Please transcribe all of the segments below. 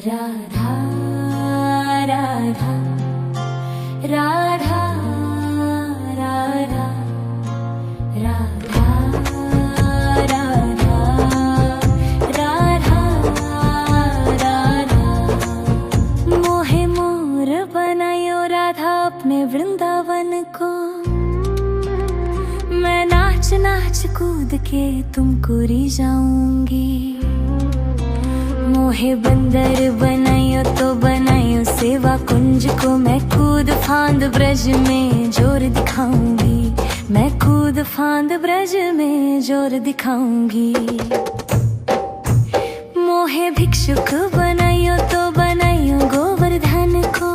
राधा राधा राधा राधा राधा राधा राधा राधा मोहे मोर बनायो राधा अपने वृंदावन को। मैं नाच नाच कूद के तुमको रिझाऊंगी। मोहे बंदर बनायो तो बनायो सेवा कुंज को। मैं कूद फांद ब्रज में जोर दिखाऊंगी। मैं कूद फांद ब्रज में जोर दिखाऊंगी। मोहे भिक्षुक बनायो तो बनायो गोवर्धन को।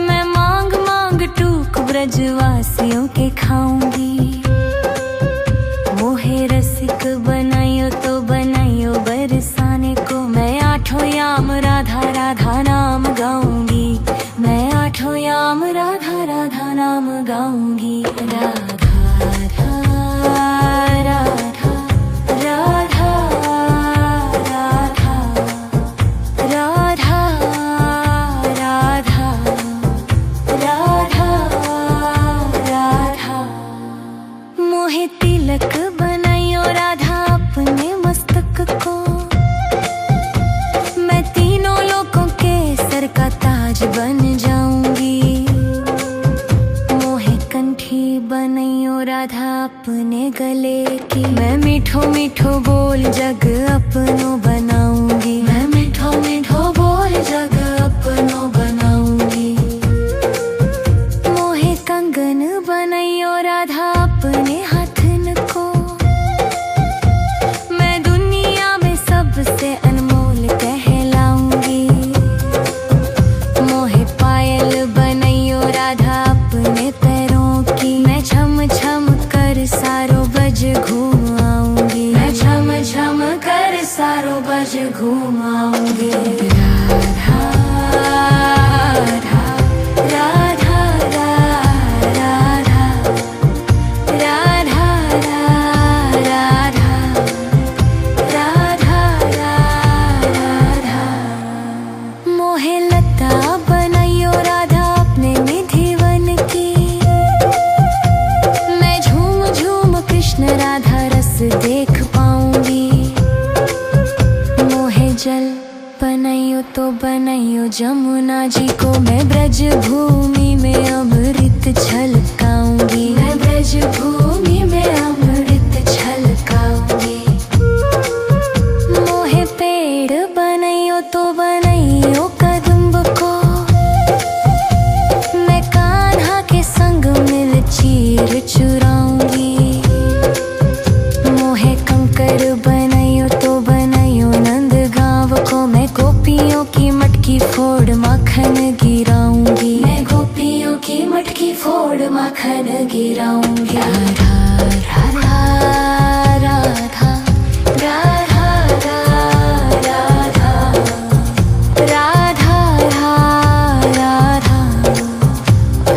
मैं मांग मांग टूक ब्रजवासियों के खाऊंगी। मोहे रसिक बनायो तो बनायो बरसाने को। मैं आठों याम राधा राधा नाम गाऊंगी। मैं आठों याम राधा राधा नाम गाऊंगी। राधा राधा राधा राधा राधा राधा राधा राधा राधा मोहे तिलक बनायो राधा अपने मस्तक को। मैं तीनों लोगों के सर का ताज बन जाऊंगी। मोहे कंठी बनायो राधा अपने गले की। मैं मीठो मीठो बोल जग अपनो बनाऊंगी। मैं मीठो मीठो बोल जग अपनो बनाऊंगी। मोहे कंगन बनायो राधा अपने हाथन को। मैं दुनिया में सबसे अनमोल कहलाऊंगी। मोहे पायल बनायो राधा अपने पैरों की। मैं छम छम कर सारो बज घूम आऊंगी। मैं छम छम कर सारो बज घूम आऊंगी। राधा राधा राधा राधा राधा राधा राधा राधा मोहे लता बनायो राधा अपने निधिवन की। मैं झूम झूम कृष्ण राधा रस देख पाऊंगी। मोहे जल बनायो तो बनायो जमुना जी को। मैं ब्रज भूमि में अमृत छलकाऊंगी। मैं ब्रज भूमि में अमृत छलकाऊंगी। मोहे पेड़ बनायो तो बनायो कदम्ब को। मैं कान्हा के संग मिल चीर चुराऊंगी। मोहे कंकर बनायो तो बनायो नंद गांव को। मैं गोपियों की मटकी फोड़ माखन गिराऊंगी। मैं गोपियों की मटकी फोड़ माखन गिराऊंगी। राधा राधा राधा राधा राधा राधा राधा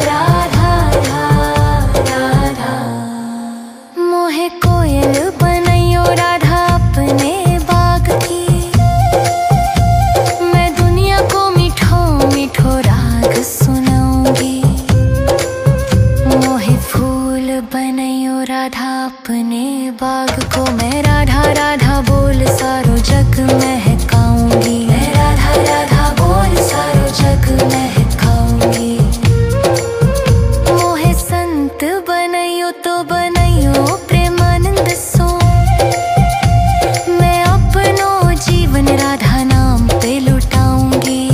राधा राधा मोहे कोयल बनायो राधा अपने बाग की। मैं दुनिया को मीठो मीठो राग सुनाऊंगी। मोहे फूल बनायो राधा अपने बाग को। मैं राधा राधा बोल सारो जग महकाऊंगी। मैं राधा राधा बोल सारो जग महकाऊंगी। मोहे संत बनायो तो बनायो प्रेमानंद सो। मैं अपनो जीवन राधा नाम पे लुटाऊंगी।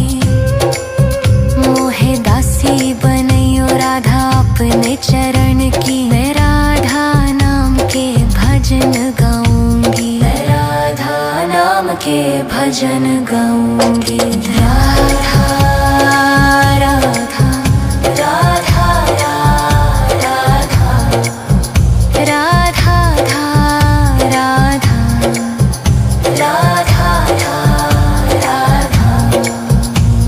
मोहे दासी बनायो राधा अपने चरण की। मैं राधा नाम के भजन गाऊंगी। मैं राधा नाम के भजन गाऊंगी। राधा राधा राधा राधा राधा राधा राधा राधा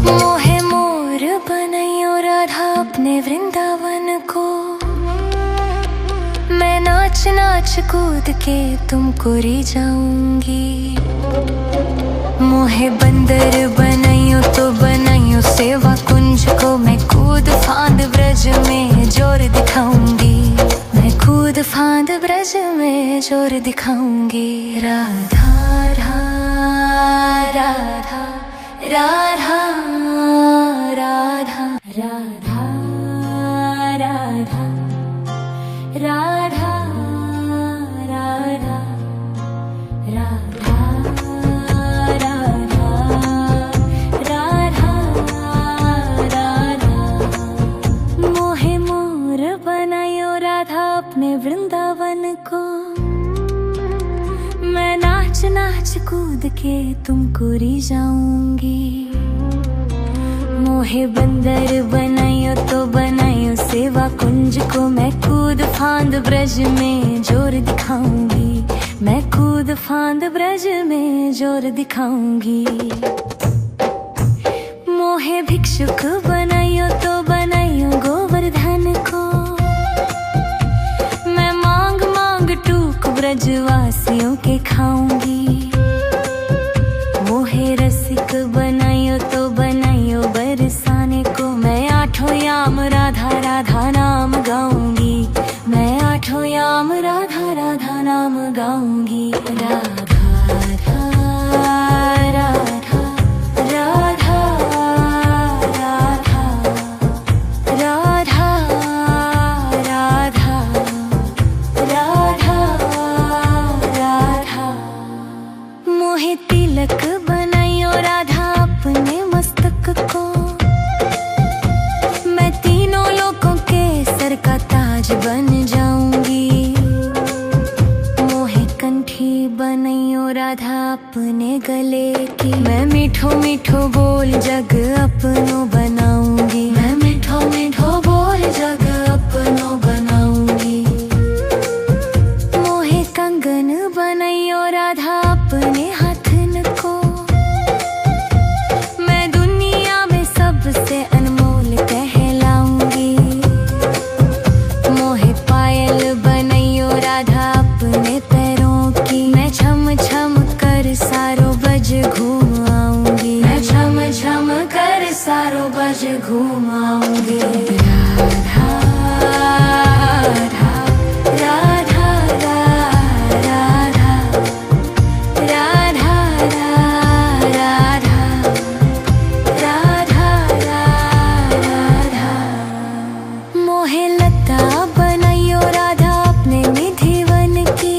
मोहे मोर बनायो राधा अपने वृंदावन को। मैं नाच नाच कूद के तुमको रिझाऊंगी। मोहे बंदर बनाइयो तो बनाइयो सेवा कुंज को, मैं कूद फांद ब्रज में जोर दिखाऊंगी, मैं कूद फांद ब्रज में जोर दिखाऊंगी। राधा राधा राधा राधा राधा राधा राधा राधा राधा राधा राधा। मोहे मोर बनायो राधा अपने वृंदावन को, मैं नाच नाच कूद के तुमको रिझाऊंगी। मोहे बंदर बनाइयो तो बनाइयो सेवा कुंज को, मैं कूद फांद ब्रज में जोर दिखाऊंगी, मैं कूद फांद ब्रज में जोर दिखाऊंगी। मोहे भिक्षुक बनाइयो तो बनाइयो गोवर्धन को, मैं मांग मांग टूक ब्रजवासियों के खाऊंगी। मोहे रसिक बनाइयो तो बनाइयो बरसाने को, मैं आठों याम राधा राधा नाम गाऊंगी, मैं आठों याम राधा राधा नाम गाऊंगी। राधा राधा राधा राधा राधा राधा राधा राधा। मोहे तिलक बनाइयो राधा अपने मस्तक को, मैं तीनों लोगों के सर का ताज बन जाऊंगी। मोहे कंठी बनाइयो राधा अपने गले की, मैं मीठो मीठो बोल जग अपनो बनाऊंगी, मैं मीठो मीठो बोल जग अपनो बनाऊंगी। मोहे कंगन बनाइयो राधा अपने हाथन को, मैं दुनिया में सबसे अनमोल कहलाऊंगी। मोहे पायल बनाइयो राधा अपने पैरों की, मैं छम छम कर सारो बज घूम आऊंगी, मैं छम छम कर सारो बज घूम आऊंगी। राधा राधा राधा राधा राधा राधा राधा राधा। मोहे लता बनाइयो राधा अपने निधिवन की,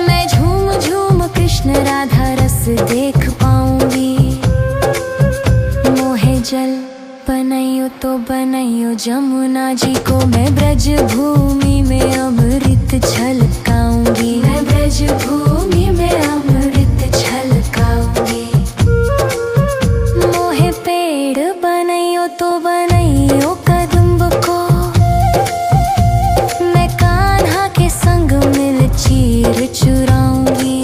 मैं झूम झूम कृष्ण राधा रस देख पाऊंगी। मोहे जल बनाइयो तो बनाइयो जमुना जी को, मैं ब्रज भूमि में अमृत छलकाऊंगी, मैं ब्रज भूमि में अमृत छलकाऊंगी। मोहे पेड़ बनाइयो तो बनाइयो कदम्ब को, मैं कान्हा के संग मिल चीर चुराऊंगी।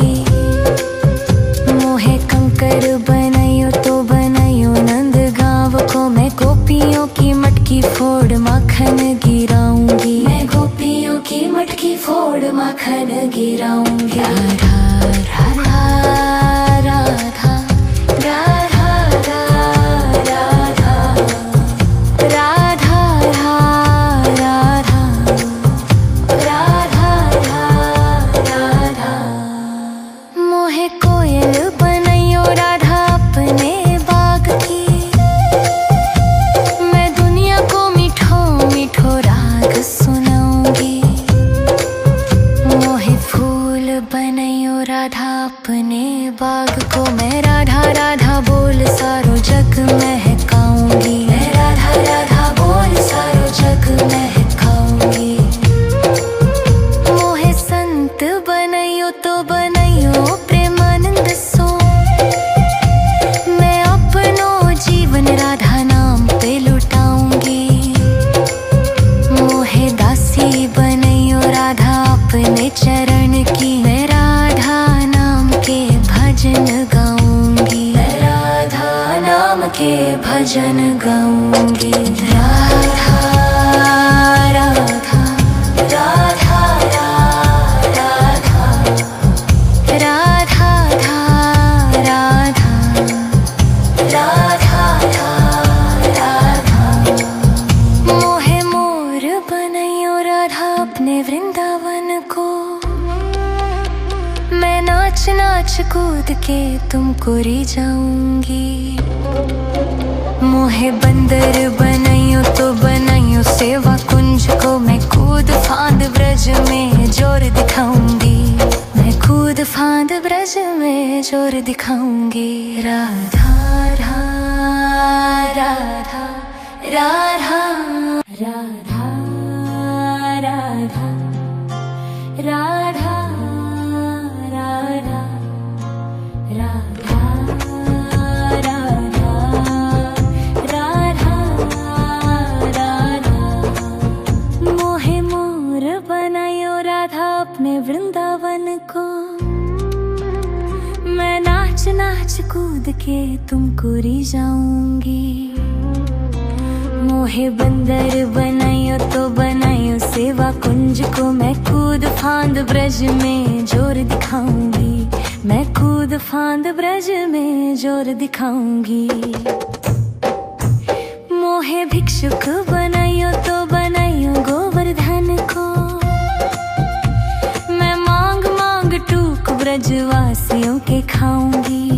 मोहे कंकर बनाइयो तो बनाइयो नंद गांव को, मैं गोपियों की मटकी फोड़ माखन गिराऊंगी, मैं गोपियों की मटकी फोड़ माखन गिराऊंगी। राधा राधा राधा राधा राधा राधा राधा राधा राधा। मोहे कोयल बनाइयो राधा अपने बाग की, मैं दुनिया को मीठो मीठो राग सुनाऊंगी। मोहे फूल बनाइयो राधा अपने बाग को, मैं राधा राधा बोल सारो जग महकाऊंगी, मैं राधा राधा बोल सारो जग महकाऊंगी। मोहे संत बनाइयो तो बनाइयो प्रेमानंद सो, मैं अपनो जीवन राधा नाम पे लुटाऊंगी। मोहे दासी बनाइयो राधा अपने चरण की, मैं राधा नाम के भजन गाऊंगी, मैं राधा नाम के भजन गाऊंगी। राधा राधा राधा राधा राधा राधा कूद के तुमको री जाऊंगी। मोहे बंदर बनाइयो तो बनाइयो सेवा कुंज को, मैं कूद फांद ब्रज में जोर दिखाऊंगी। मैं कूद फांद ब्रज में जोर दिखाऊंगी। राधा राधा राधा राधा राधा राधा राधा राधा राधा राधा। मोहे मोर बनायो राधा अपने वृंदावन को, मैं नाच नाच कूद के तुमको री जाऊंगी। मोहे बंदर बनाइयो तो बनाइयो सेवा कुंज को, मैं कूद फांद ब्रज में जोर दिखाऊंगी। मैं कूद फांद ब्रज में जोर दिखाऊंगी। मोहे भिक्षुक बनाइयो तो बनाइयो गोवर्धन को, मैं मांग मांग टूक ब्रजवासियों के खाऊंगी।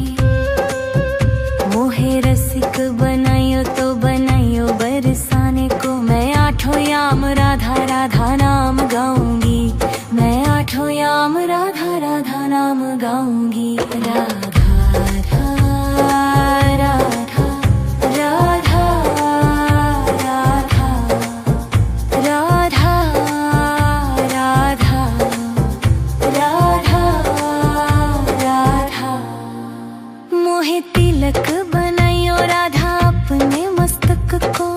मोहे रसिक बनाइयो तो बनाइयो बरसाने को, मैं आठों याम राधा राधा नाम गाऊंगी। मैं आठों याम राधा राधा नाम गाऊंगी। राधा राधा राधा राधा राधा राधा राधा राधा। मोहे तिलक बनाइयो राधा अपने मस्तक को,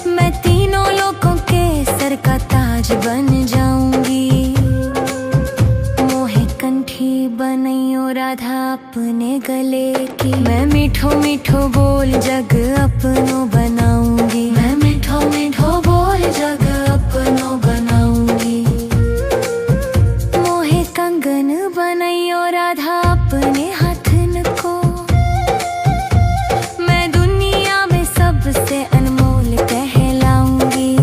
मैं तीनों लोगों के सर का ताज बन जाऊंगी। मोहे कंठी बनाइयो राधा अपने गले की, मैं मीठो मीठो बोल जग अपनो बनाऊंगी। मैं मीठो मीठो बोल जग अपनो बनाऊंगी। मोहे कंगन बनाइयो राधा अपने हाथन को, मैं दुनिया में सबसे अनमोल कहलाऊंगी।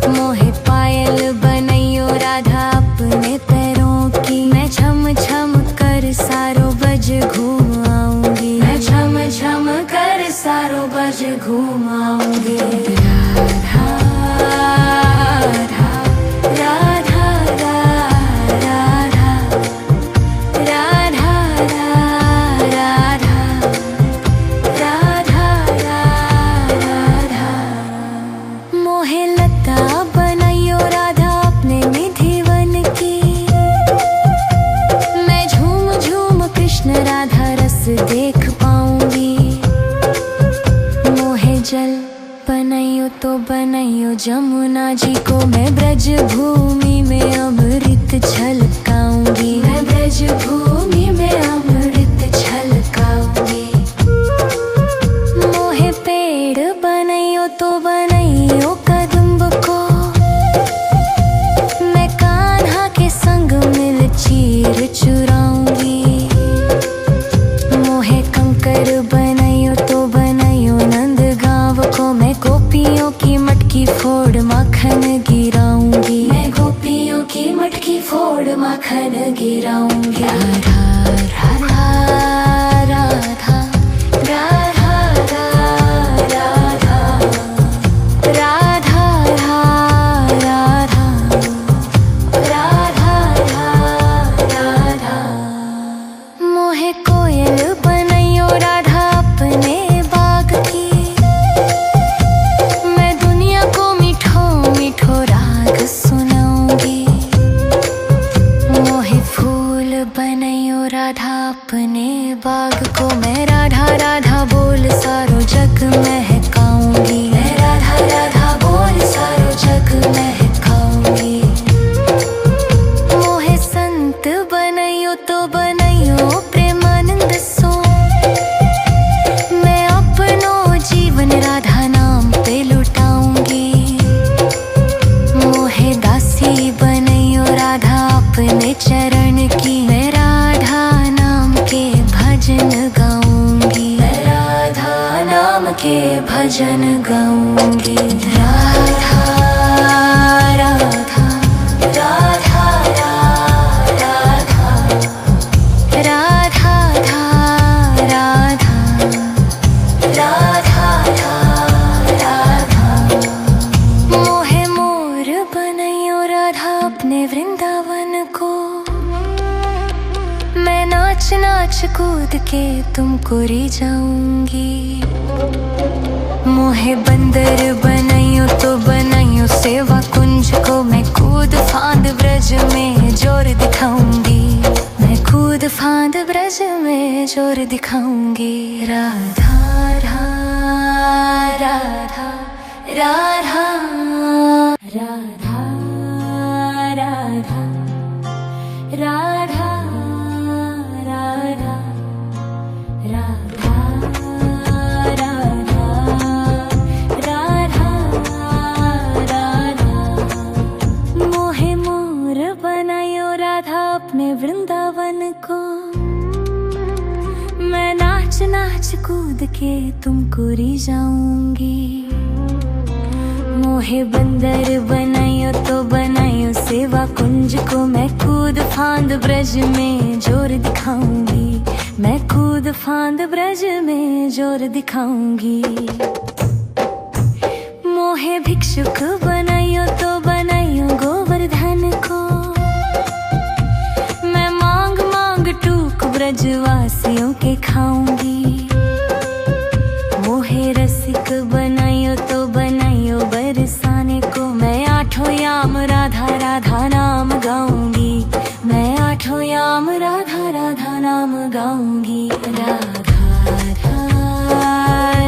मोहे पायल बनाइयो राधा अपने पैरों की, मैं छम छम कर सारो बज घूम आऊंगी। मैं छम छम कर सारो बज घूम आऊंगी। राधा राधा राधा राधा राधा राधा राधा राधा। मोहे लता बनाइयो राधा अपने निधिवन की, मैं झूम झूम कृष्ण राधा रस देख पाऊंगी। मोहे जल बनाइयो तो बनाइयो जमुना जी को, मैं ब्रज भूमि में अमृत छलकाऊंगी। मैं ब्रज भूमि में अमृत छलकाऊंगी। मोहे पेड़ बनाइयो तो बनाइयो कदम्ब को, मैं कान्हा के संग मिल चीर चुराऊंगी। मोहे कंकर बनाइयो तो बनाइयो नंद गांव को, मैं गोपियों की मटकी फोड़ माखन गिराऊंगी। मैं गोपियों की मटकी फोड़ माखन गिराऊंगी। राधा राधा राधा राधा राधा राधा राधा राधा राधा। मोहे कोयल बनाइयो राधा अपने बाग की, मैं दुनिया को मीठो मीठो राग सुनाऊंगी। मोहे फूल बनाइयो राधा अपने बाग को, मैं राधा राधा बोल सारो जग महकाऊंगी। मैं राधा राधा बोल सारो जग महकाऊंगी। मोहे संत बनाइयो तो बनाइयो प्रेमानंद सो, मैं अपनो जीवन राधा नाम पे लुटाऊंगी। मोहे दासी बनाइयो राधा अपने चरण की, मैं राधा नाम के भजन गाऊंगी। मैं राधा नाम के भजन गाऊंगी। राधा राधा राधा राधा नाच नाच कूद के तुमको रिझाऊंगी। मोहे बंदर बनाइयो तो बनाइयो सेवा कुंज को, मैं कूद फांद ब्रज में जोर दिखाऊंगी। मैं कूद फांद ब्रज में जोर दिखाऊंगी। राधा राधा राधा राधा राधा राधा राधा राधा राधा राधा राधा। मोहे मोर बनायो राधा अपने वृंदावन को, मैं नाच नाच कूद के तुमको रिझाऊंगी। मोहे बंदर बनाइयो तो बनाइयो सेवा कुंज को, मैं कूद फांद ब्रज में जोर दिखाऊंगी। मैं कूद फांद ब्रज में जोर दिखाऊंगी। मोहे भिक्षुक बनाइयो तो बनाइयो गोवर्धन को, मैं मांग मांग टूक ब्रजवासियों के खाऊंगी। मोहे रसिक बनाइयो तो बनाइयो बरसाने को, मैं आठों याम राधा राधा नाम गाऊंगी। मैं आठों याम राधा राधा नाम गाऊंगी। राधा राधा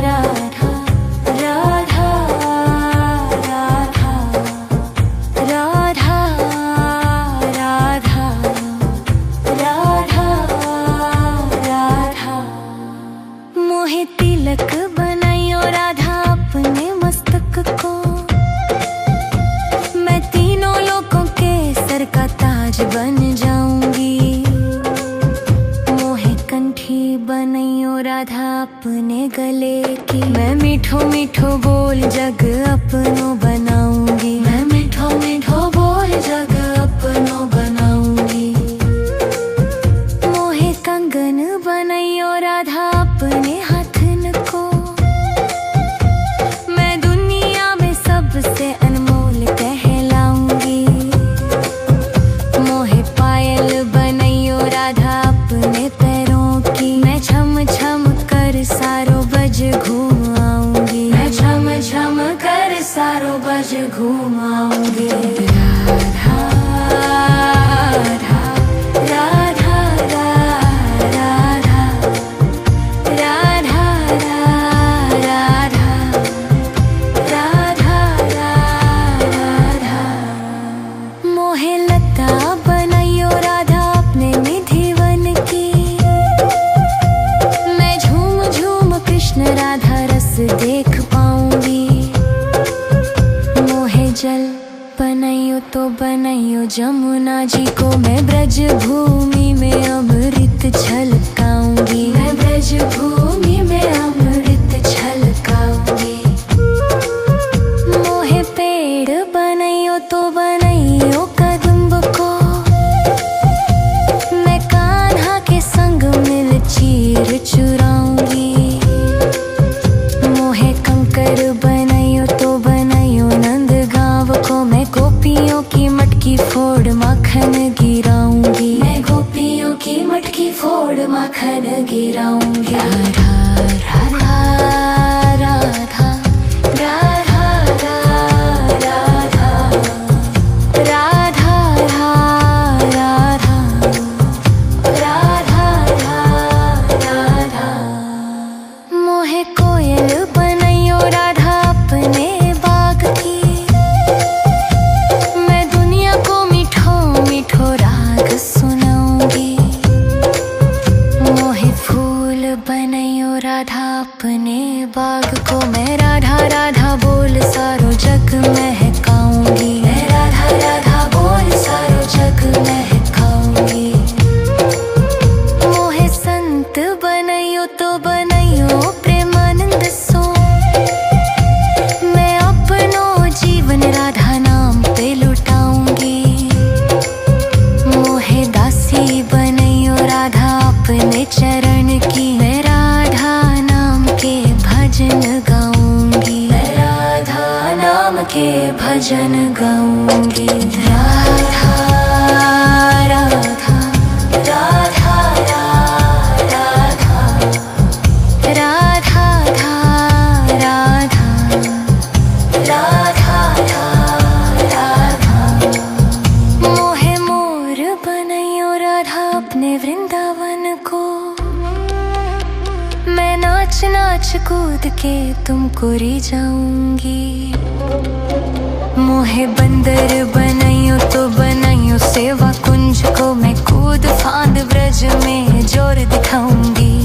राधा राधा राधा राधा राधा राधा। मोहे तिलक बनाइयो राधा अपने मस्तक को, मैं तीनों लोगों के सर का ताज बन जाऊंगी। मोहे कंठी बनाइयो राधा अपने गले की, मैं मीठो मीठो बोल जग अपनो बनाऊंगी। मैं मीठो मीठो बोल जग अपनो बनाऊंगी। मोहे कंगन बनाइयो राधा अपने हाथन को, मैं दुनिया में सबसे अनमोल कहलाऊंगी। मोहे पायल बनाइयो राधा अपने पैरों की, मैं छम छम कर सारो बज घूम आऊंगी। मैं छम छम कर सारो बज घूम आऊंगी। राधा राधा राधा राधा राधा राधा राधा राधा। मोहे लता बनाइयो राधा अपने निधिवन की, मैं झूम झूम कृष्ण राधा रस देख पाऊंगी। मोहे जल बनाइयो तो बनाइयो जमुना जी को, मैं ब्रज भूमि में अमृत छलकाऊंगी। मैं ब्रज भूमि में अमृत छलकाऊंगी। मोहे पेड़ बनाइयो तो बनाइयो कदम्ब को, मैं कान्हा के संग मिल चीर चुराऊंगी। मोहे कंकर बनाइयो तो बनाइयो नंद गांव को, मैं गोपियों की मटकी फोड़ माखन गिराऊंगी। मैं गोपियों की मटकी फोड़ माखन गिराऊंगी। राधा राधा राधा राधा राधा राधा राधा राधा राधा। मोहे कोयल बनाइयो राधा अपने बाग की, मैं दुनिया को मीठो मीठो राग सुनाऊंगी। मोहे फूल बनाइयो राधा अपने बाग को, मैं राधा राधा बोल सारो जग महकाऊंगी। मैं राधा राधा बोल सारो जग महकाऊंगी। मोहे संत बनाइयो तो बनाइयो प्रेमानंद सो, मैं अपनो जीवन राधा नाम पे लुटाऊंगी। मोहे दासी बनाइयो राधा अपने चरण की, मैं राधा नाम के भजन गाऊंगी। मैं राधा नाम के भजन गाऊंगी। राधा राधा राधा राधा नाच नाच कूद के तुमको रिझाऊंगी। मोहे बंदर बनाइयो तो बनाइयो सेवा कुंज को, मैं कूद फांद ब्रज में जोर दिखाऊंगी।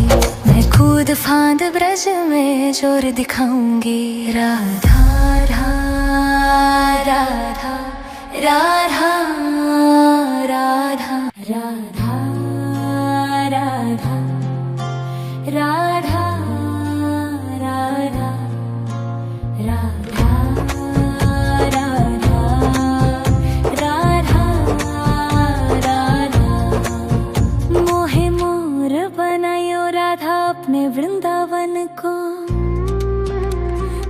मैं कूद फांद ब्रज में जोर दिखाऊंगी। राधा राधा राधा राधा राधा राधा राधा राधा राधा राधा राधा राधा। मोहे मोर बनायो राधा अपने वृंदावन को,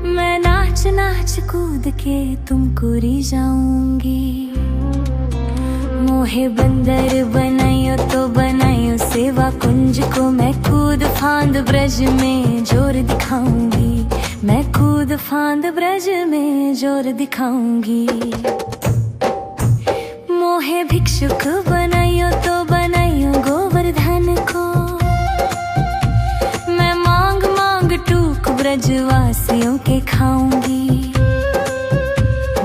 मैं नाच नाच कूद के तुमको रिझाऊंगी। मोहे बंदर बनाइयो तो बनाइयो सेवा कुंज को, मैं कूद फांद ब्रज में जोर दिखाऊंगी। मैं कूद फांद ब्रज में जोर दिखाऊंगी। मोहे भिक्षुक बनाइयो तो बनाइयो गोवर्धन को, मैं मांग मांग टूक ब्रजवासियों के खाऊंगी।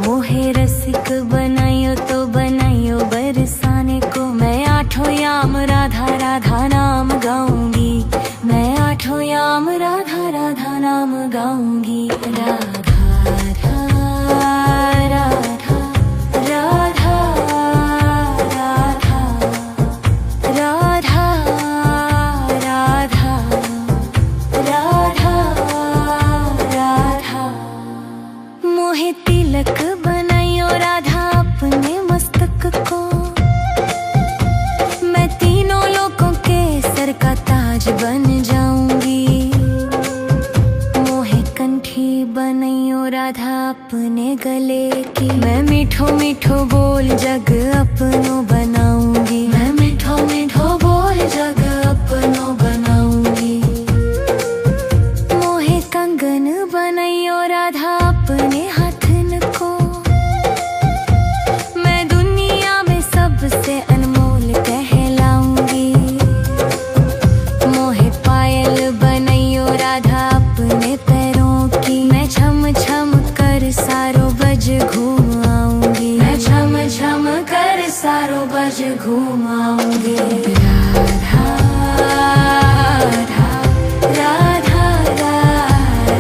मोहे रसिक बनाइयो तो बनाइयो बरसाने को, मैं आठों याम राधा राधा नाम गाऊंगी। मैं आठों याम राधा राधा नाम गाऊंगी। राधा राधा राधा राधा राधा राधा राधा राधा। मोहे तिलक बनाइयो राधा अपने मस्तक को, मैं तीनों लोगों के सर का ताज बन जाऊंगी। मोहे कंठी बनाइयो राधा अपने गले की, मैं मीठो मीठो बोल जग अपनो बनाऊंगी। मैं मीठो मीठो बोल जग अपनो बनाऊंगी। मोहे कंगन बनाइयो राधा अपने हाथन को, मैं दुनिया में सबसे अनमोल कहलाऊंगी। मोहे पायल बनाइयो राधा अपने पैरों की, मैं छम छम कर सारो बज घूम आऊंगी। मैं छम छम कर सारो बज घूम आऊंगी। राधा राधा राधा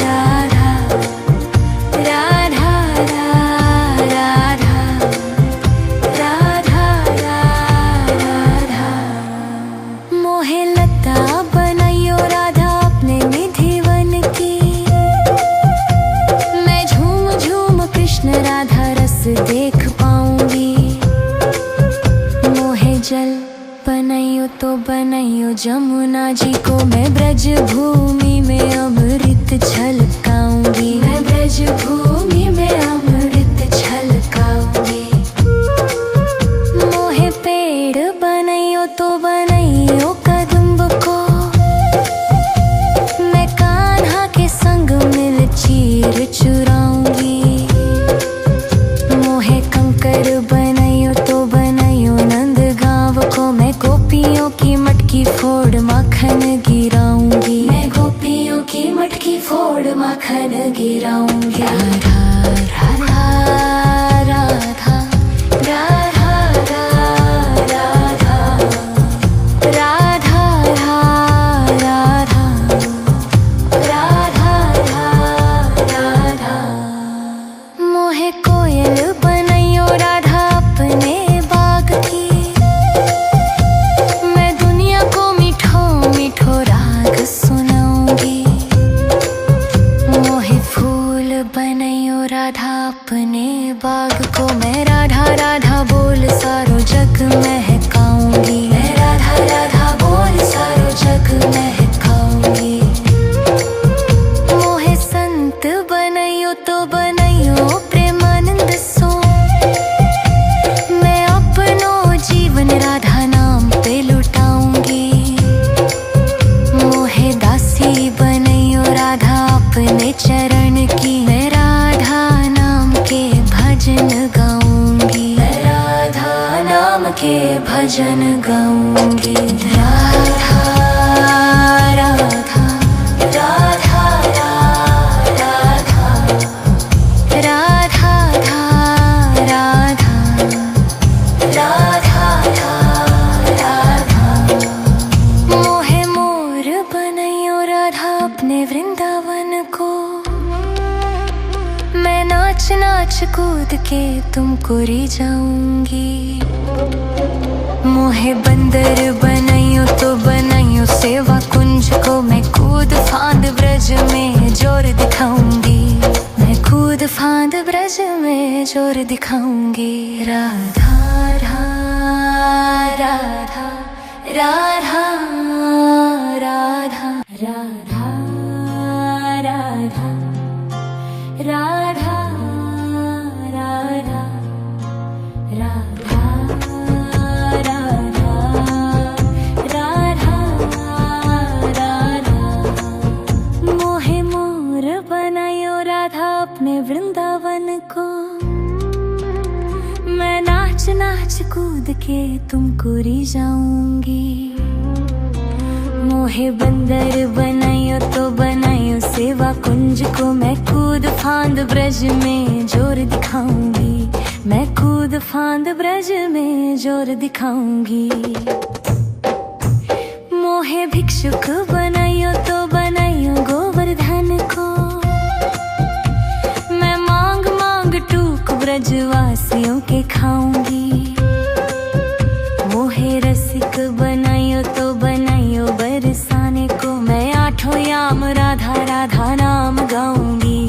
राधा राधा राधा राधा राधा। मोहे लता बनाइयो राधा अपने निधिवन की, मैं झूम झूम कृष्ण राधा रस देख पाऊंगी। मोहे जल बनाइयो तो बनाइयो जमुना जी को, मैं ब्रज भूमि में अमृत छलकाऊंगी। मैं ब्रज भूमि में अमृत छलकाऊंगी। मोहे पेड़ बनाइयो तो बनाइयो कदम्ब को, मैं कान्हा के संग मिल चीर चुराऊंगी। मोहे कंकर बनाइयो तो बनाइयो नंद गांव को, मैं गोपियों की मटकी फोड़ माखन गिराऊंगी। मैं गोपियों की मटकी फोड़ माखन गिराऊंगी। राधा राधा राधा राधा राधा राधा राधा राधा। मोहे कोयल बनाइयो राधा अपने बाग की, मैं दुनिया को मीठो मीठो राग सुनाऊंगी। मोहे फूल बनाइयो राधा अपने बाग को, मैं राधा राधा बोल सारो जग महकाऊंगी। मैं राधा राधा बोल सारो जग महकाऊंगी। मोहे संत बनाइयो तो बनाइयो प्रेमानंद सो, मैं अपनो जीवन राधा नाम पे लुटाऊंगी। मोहे दासी बनाइयो राधा अपने चरण की, मैं राधा नाम के भजन गाऊंगी। मैं राधा नाम के भजन गाऊंगी। राधा राधा राधा नाच कूद के तुमको रिझाऊंगी। मोहे बंदर बनाइयो तो बनाइयो सेवा कुंज को मैं कूद फांद ब्रज में जोर दिखाऊंगी। मैं कूद फांद ब्रज में जोर दिखाऊंगी। राधा राधा राधा राधा राधा राधा राधा राधा राधा राधा राधा मोहे मोर बनायो राधा अपने वृंदावन को। मैं नाच नाच कूद के तुमको रिझाऊंगी। मोहे बंदर बनाइयो तो बनाइयो सेवा कुंज को मैं कूद फांद ब्रज में जोर दिखाऊंगी। मैं कूद फांद ब्रज में जोर दिखाऊंगी। मोहे भिक्षुक बनाइयो तो बनाइयो गोवर्धन को। मैं मांग मांग टूक ब्रजवासियों के खाऊंगी। मोहे रसिक बनाइयो तो बनाइयो बरसाने को। मैं आठों याम राधा राधा नाम गाऊंगी।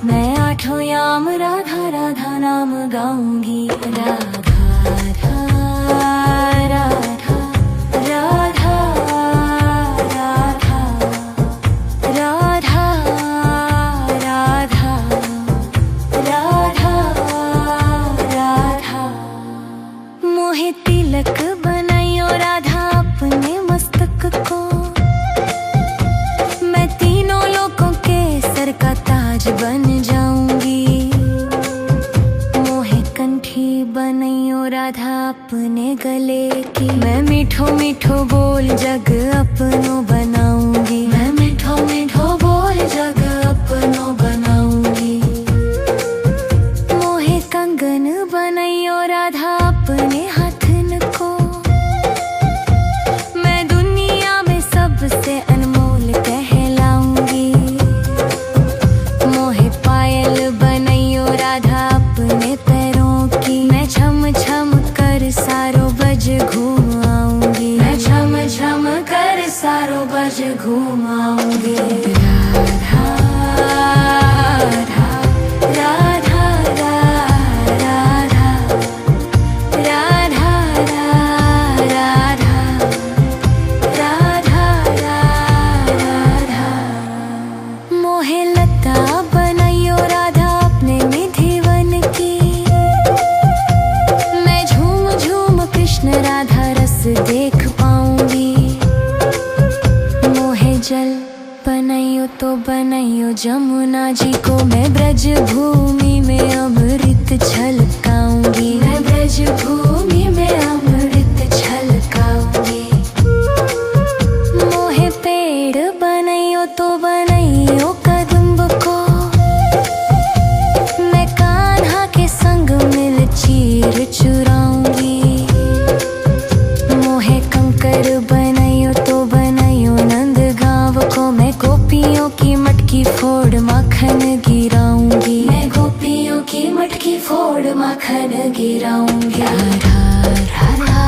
मैं आठों याम राधा राधा नाम गाऊंगी। राधा राधा राधा राधा राधा राधा राधा राधा राधा मोहे तिलक बनाइयो राधा अपने मस्तक को। मैं तीनों लोगों के सर का ताज बन जाऊंगी। मोहे कंठी बनाइयो राधा अपने गले की। मैं मीठो मीठो बोल जग अपनो बनाऊंगी। मैं मीठो मीठो बोल जग अपनो बनाऊंगी। मोहे कंगन बनाइयो राधा अपने हाथन को। मैं दुनिया में सबसे अनमोल कहलाऊंगी। मोहे पायल बनाइयो राधा अपने पैरों की। मैं छम छम कर सारो बज घूम आऊंगी। मैं छम छम कर सारो बज घूम आऊंगी। राधा राधा राधा राधा राधा राधा राधा मोहे लता बनाइयो राधा अपने निधिवन की। मैं झूम झूम कृष्ण राधा रस देख पाऊंगी। मोहे जल बनाइयो तो बनाइयो जमुना जी को। मैं ब्रज भूमि में अमृत छलकाऊंगी। मैं ब्रज भूमि में अमृत छलकाऊंगी। मोहे पेड़ बनाइयो तो बनाइयो कदम्ब को। मैं कान्हा के संग मिल चीर चुराऊंगी। मोहे कंकर बनाइयो तो बनाइयो नंद गाँव को। मैं गोपियों की मटकी फोड़ माखन गिराऊंगी। मैं गोपियों की मटकी फोड़ माखन गिराऊंगी। राधा राधा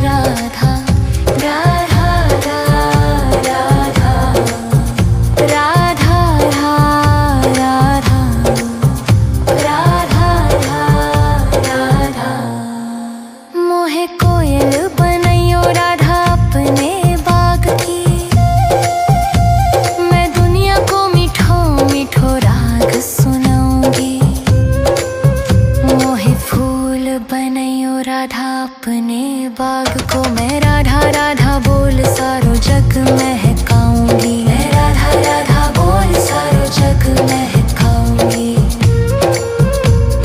राधा राधा राधा राधा राधा राधा राधा मोहे कोयल बनाइयो राधा अपने बाग की। मैं दुनिया को मीठो मीठो राग सुनाऊंगी। मोहे फूल बनाइयो राधा अपने बाग को। मैं राधा राधा बोल सारो जग महकाऊंगी। मैं राधा राधा बोल सारो जग महकाऊंगी।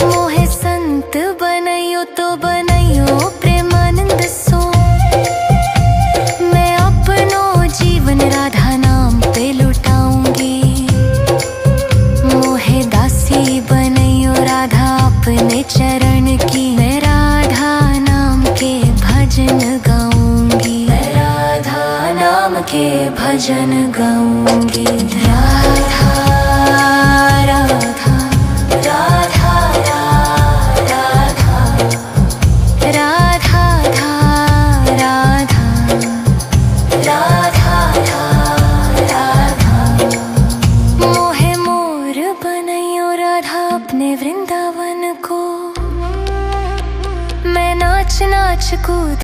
मोहे संत बनाइयो तो बनाइयो प्रेमानंद सो। मैं अपनो जीवन राधा नाम पे लुटाऊंगी। मोहे दासी बनाइयो राधा अपने चरण की। मैं राधा नाम के भजन गाऊंगी। मैं राधा नाम के भजन गाऊंगी। राधा राधा राधा में वृंदावन को मैं नाच नाच कूद